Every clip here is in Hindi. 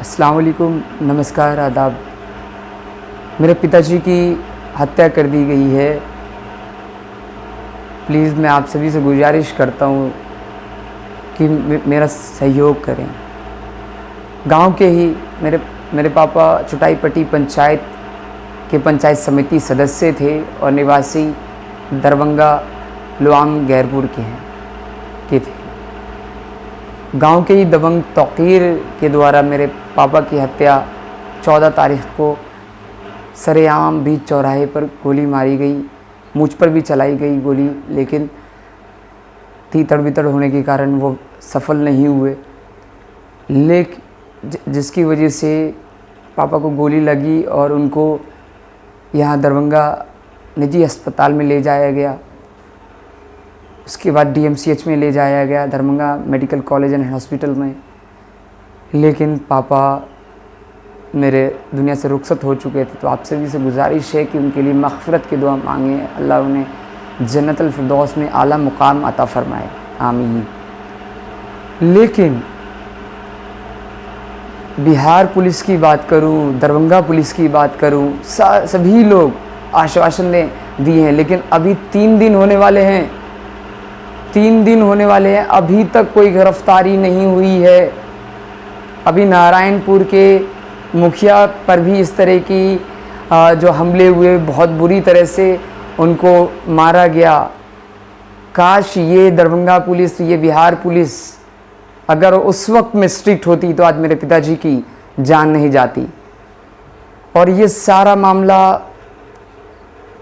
अस्सलाम वालेकुम, नमस्कार, आदाब। मेरे पिताजी की हत्या कर दी गई है। प्लीज़ मैं आप सभी से गुजारिश करता हूँ कि मेरा सहयोग करें। गांव के ही मेरे पापा चुटाईपट्टी पंचायत के पंचायत समिति सदस्य थे और निवासी दरभंगा लुआम गैरपुर के थे। गांव के ही दबंग तौकीर के द्वारा मेरे पापा की हत्या 14 तारीख को सरेआम बीच चौराहे पर गोली मारी गई। मुझ पर भी चलाई गई गोली, लेकिन तीतड़ बितड़ होने के कारण वो सफल नहीं हुए। जिसकी वजह से पापा को गोली लगी और उनको यहाँ दरभंगा निजी अस्पताल में ले जाया गया। उसके बाद DMCH में ले जाया गया, Darbhanga medical college and hospital में। लेकिन पापा मेरे दुनिया से रुखसत हो चुके थे। तो आप सभी से गुजारिश है कि उनके लिए मग़फ़िरत की दुआ मांगें, अल्लाह उन्हें जन्नतुल फ़िरदौस में आला मुकाम अता फ़रमाए, आमीन। लेकिन बिहार पुलिस की बात करूं, दरभंगा पुलिस की बात करूं, सभी लोग आश्वासन दिए हैं, लेकिन अभी 3 दिन होने वाले हैं। 3 दिन होने वाले हैं, अभी तक कोई गिरफ्तारी नहीं हुई है। अभी नारायणपुर के मुखिया पर भी इस तरह की जो हमले हुए, बहुत बुरी तरह से उनको मारा गया। काश ये दरभंगा पुलिस, ये बिहार पुलिस अगर उस वक्त में स्ट्रिक्ट होती तो आज मेरे पिताजी की जान नहीं जाती। और ये सारा मामला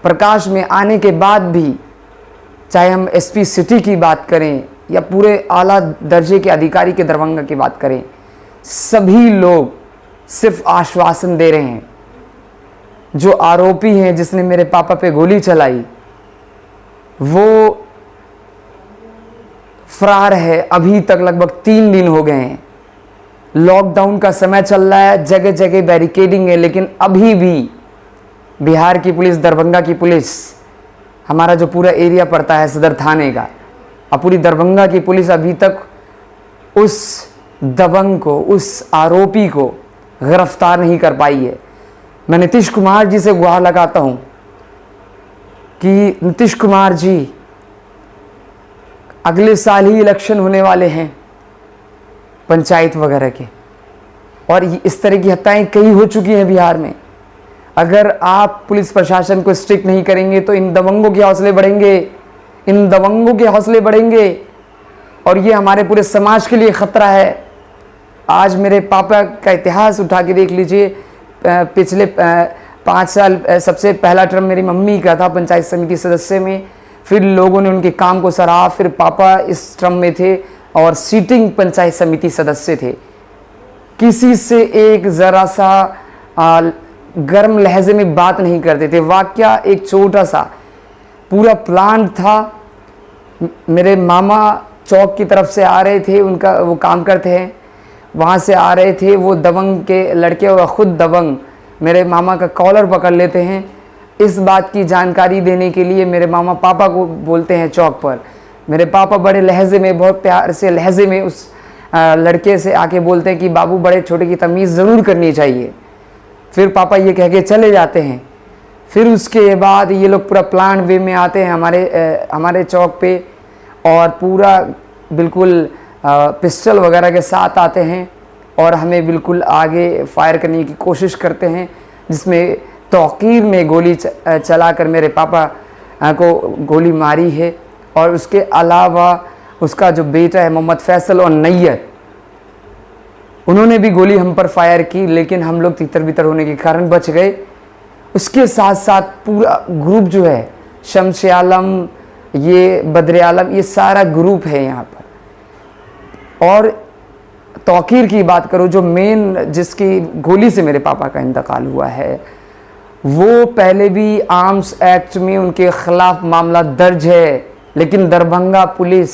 प्रकाश में आने के बाद भी, चाहे हम SP सिटी की बात करें या पूरे आला दर्जे के अधिकारी के दरभंगा की बात करें, सभी लोग सिर्फ आश्वासन दे रहे हैं। जो आरोपी हैं जिसने मेरे पापा पे गोली चलाई, वो फरार है। अभी तक लगभग 3 दिन हो गए हैं। लॉकडाउन का समय चल रहा है, जगह जगह बैरिकेडिंग है, लेकिन अभी भी बिहार की पुलिस, दरभंगा की पुलिस, हमारा जो पूरा एरिया पड़ता है सदर थाने का, और पूरी दरभंगा की पुलिस अभी तक उस दबंग को, उस आरोपी को गिरफ्तार नहीं कर पाई है। मैं नीतीश कुमार जी से गुहार लगाता हूं कि नीतीश कुमार जी, अगले साल ही इलेक्शन होने वाले हैं पंचायत वगैरह के, और इस तरह की हत्याएं कई हो चुकी हैं बिहार में। अगर आप पुलिस प्रशासन को स्ट्रिक्ट नहीं करेंगे तो इन दबंगों के हौसले बढ़ेंगे, इन दबंगों के हौसले बढ़ेंगे, और ये हमारे पूरे समाज के लिए ख़तरा है। आज मेरे पापा का इतिहास उठा के देख लीजिए। पिछले 5 साल सबसे पहला टर्म मेरी मम्मी का था पंचायत समिति सदस्य में, फिर लोगों ने उनके काम को सराहा, फिर पापा इस टर्म में थे और सीटिंग पंचायत समिति सदस्य थे। किसी से एक ज़रा सा गर्म लहजे में बात नहीं करते थे। वाकया एक छोटा सा पूरा प्लान था। मेरे मामा चौक की तरफ से आ रहे थे, उनका वो काम करते हैं, वहाँ से आ रहे थे वो दबंग के लड़के, और ख़ुद दबंग मेरे मामा का कॉलर पकड़ लेते हैं। इस बात की जानकारी देने के लिए मेरे मामा पापा को बोलते हैं चौक पर। मेरे पापा बड़े लहजे में, बहुत प्यार से लहजे में उस लड़के से आके बोलते हैं कि बाबू, बड़े छोटे की तमीज़ ज़रूर करनी चाहिए। फिर पापा ये कह के चले जाते हैं। फिर उसके बाद ये लोग पूरा प्लान वे में आते हैं हमारे चौक पे, और पूरा बिल्कुल पिस्टल वगैरह के साथ आते हैं और हमें बिल्कुल आगे फायर करने की कोशिश करते हैं, जिसमें तौकीर ने गोली चलाकर मेरे पापा को गोली मारी है। और उसके अलावा उसका जो बेटा है मोहम्मद फैसल और नैयर, उन्होंने भी गोली हम पर फायर की, लेकिन हम लोग तितर बितर होने के कारण बच गए। उसके साथ साथ पूरा ग्रुप जो है, शम्स आलम, ये बद्र आलम, ये सारा ग्रुप है यहाँ पर। और तौकीर की बात करूँ, जो मेन जिसकी गोली से मेरे पापा का इंतकाल हुआ है, वो पहले भी आर्म्स एक्ट में उनके खिलाफ मामला दर्ज है। लेकिन दरभंगा पुलिस,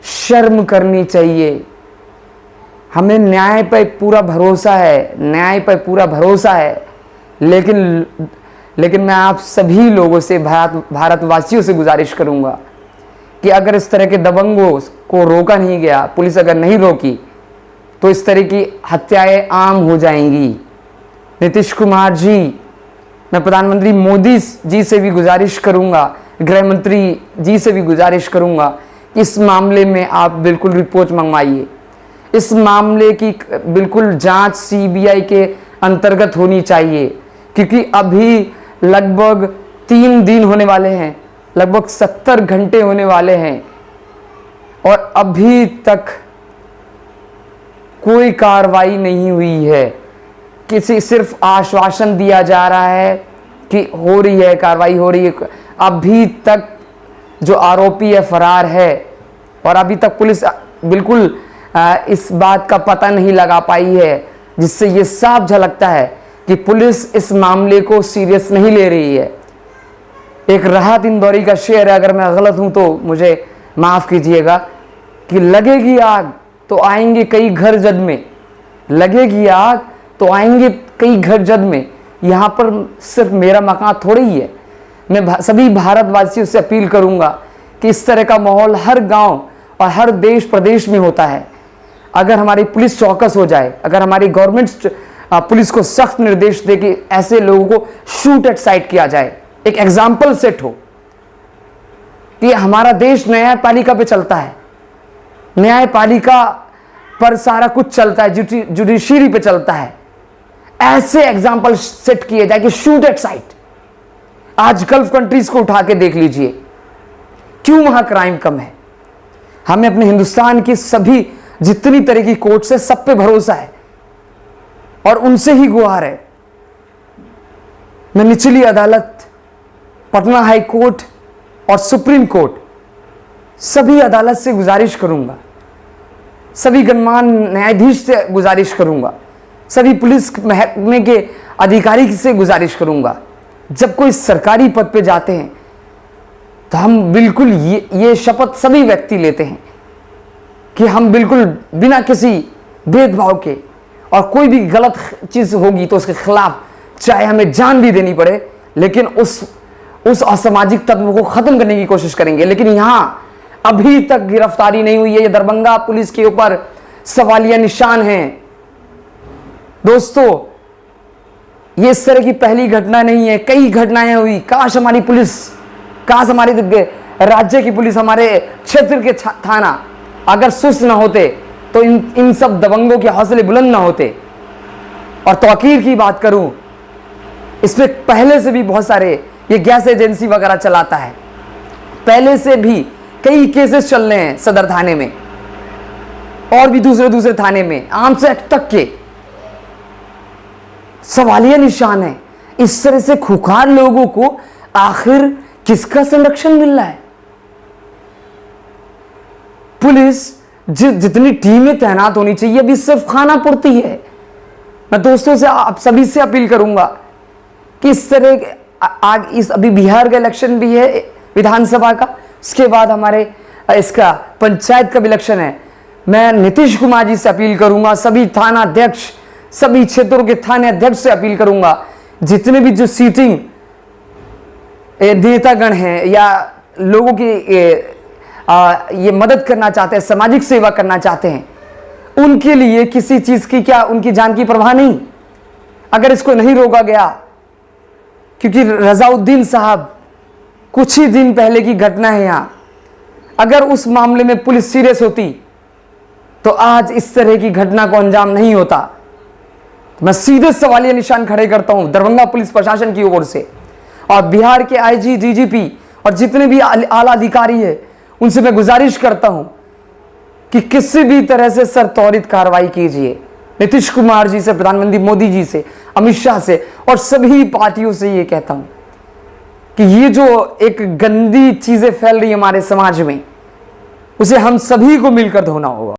शर्म करनी चाहिए। हमें न्याय पर पूरा भरोसा है, न्याय पर पूरा भरोसा है, लेकिन मैं आप सभी लोगों से, भारतवासियों से गुजारिश करूंगा कि अगर इस तरह के दबंगों को रोका नहीं गया, पुलिस अगर नहीं रोकी, तो इस तरह की हत्याएं आम हो जाएंगी। नीतीश कुमार जी, मैं प्रधानमंत्री मोदी जी से भी गुजारिश करूंगा, गृह मंत्री जी से भी गुजारिश करूंगा कि इस मामले में आप बिल्कुल रिपोर्ट मंगवाइए। इस मामले की बिल्कुल जांच सीबीआई के अंतर्गत होनी चाहिए, क्योंकि अभी लगभग 3 दिन होने वाले हैं, लगभग 70 घंटे होने वाले हैं और अभी तक कोई कार्रवाई नहीं हुई है। किसी सिर्फ आश्वासन दिया जा रहा है कि हो रही है, कार्रवाई हो रही है। अभी तक जो आरोपी है फरार है और अभी तक पुलिस बिल्कुल इस बात का पता नहीं लगा पाई है, जिससे ये साफ झलकता है कि पुलिस इस मामले को सीरियस नहीं ले रही है। एक राहत इंदौरी का शेर है, अगर मैं गलत हूं तो मुझे माफ कीजिएगा, कि लगेगी आग तो आएंगे कई घर जद में, लगेगी आग तो आएंगे कई घर जद में। यहां पर सिर्फ मेरा मकान थोड़ी ही है। मैं सभी भारतवासियों से अपील करूंगा कि इस तरह का माहौल हर गांव और हर देश प्रदेश में होता है। अगर हमारी पुलिस चौकस हो जाए, अगर हमारी गवर्नमेंट पुलिस को सख्त निर्देश दे कि ऐसे लोगों को शूट एट साइट किया जाए, एक एग्जाम्पल सेट हो कि हमारा देश न्यायपालिका पे चलता है, न्यायपालिका पर सारा कुछ चलता है, जुडिशरी पे चलता है, ऐसे एग्जाम्पल सेट किए जाए कि शूट एट साइट। आज गल्फ कंट्रीज को उठा के देख लीजिए, क्यों वहां क्राइम कम है। हमें अपने हिंदुस्तान की सभी जितनी तरह की कोर्ट से सब पे भरोसा है और उनसे ही गुहार है। मैं निचली अदालत, पटना हाई कोर्ट और सुप्रीम कोर्ट, सभी अदालत से गुजारिश करूंगा, सभी गणमान्य न्यायाधीश से गुजारिश करूंगा, सभी पुलिस महकमे के अधिकारी से गुजारिश करूंगा, जब कोई सरकारी पद पे जाते हैं तो हम बिल्कुल ये शपथ सभी व्यक्ति लेते हैं कि हम बिल्कुल बिना किसी भेदभाव के, और कोई भी गलत चीज होगी तो उसके खिलाफ चाहे हमें जान भी देनी पड़े, लेकिन उस असामाजिक तत्व को खत्म करने की कोशिश करेंगे। लेकिन यहां अभी तक गिरफ्तारी नहीं हुई है। ये दरभंगा पुलिस के ऊपर सवालिया निशान हैं। दोस्तों, ये इस तरह की पहली घटना नहीं है, कई घटनाएं हुई। काश हमारी पुलिस, काश हमारे राज्य की पुलिस, हमारे क्षेत्र के थाना अगर सुस्त ना होते तो इन सब दबंगों के हौसले बुलंद ना होते। और तौकीर की बात करूं, इसमें पहले से भी बहुत सारे, ये गैस एजेंसी वगैरह चलाता है, पहले से भी कई केसेस चल रहे हैं सदर थाने में और भी दूसरे थाने में, आर्म्स एक्ट तक के सवालिया निशान है। इस तरह से खुखार लोगों को आखिर किसका संरक्षण मिल रहा है? पुलिस जितनी टीमें तैनात होनी चाहिए अभी सिर्फ खाना पूर्ति है। मैं दोस्तों से, आप सभी से अपील करूंगा कि इस तरह इस अभी बिहार का इलेक्शन भी है विधानसभा का, उसके बाद हमारे इसका पंचायत का भी इलेक्शन है। मैं नीतीश कुमार जी से अपील करूंगा, सभी थाना अध्यक्ष, सभी क्षेत्रों के थाने अध्यक्ष से अपील करूंगा, जितने भी जो सीटिंग नेतागण हैं या लोगों की ये मदद करना चाहते हैं, सामाजिक सेवा करना चाहते हैं, उनके लिए किसी चीज की, क्या उनकी जान की परवाह नहीं। अगर इसको नहीं रोका गया, क्योंकि रजाउद्दीन साहब कुछ ही दिन पहले की घटना है यहां, अगर उस मामले में पुलिस सीरियस होती तो आज इस तरह की घटना को अंजाम नहीं होता। मैं सीधे सवालिया निशान खड़े करता हूं दरभंगा पुलिस प्रशासन की ओर से, और बिहार के आईजी, डीजीपी और जितने भी आला अधिकारी है उनसे मैं गुजारिश करता हूं कि किसी भी तरह से सर त्वरित कार्रवाई कीजिए। नीतीश कुमार जी से, प्रधानमंत्री मोदी जी से, अमित शाह से और सभी पार्टियों से ये कहता हूं कि ये जो एक गंदी चीजें फैल रही हमारे समाज में, उसे हम सभी को मिलकर धोना होगा।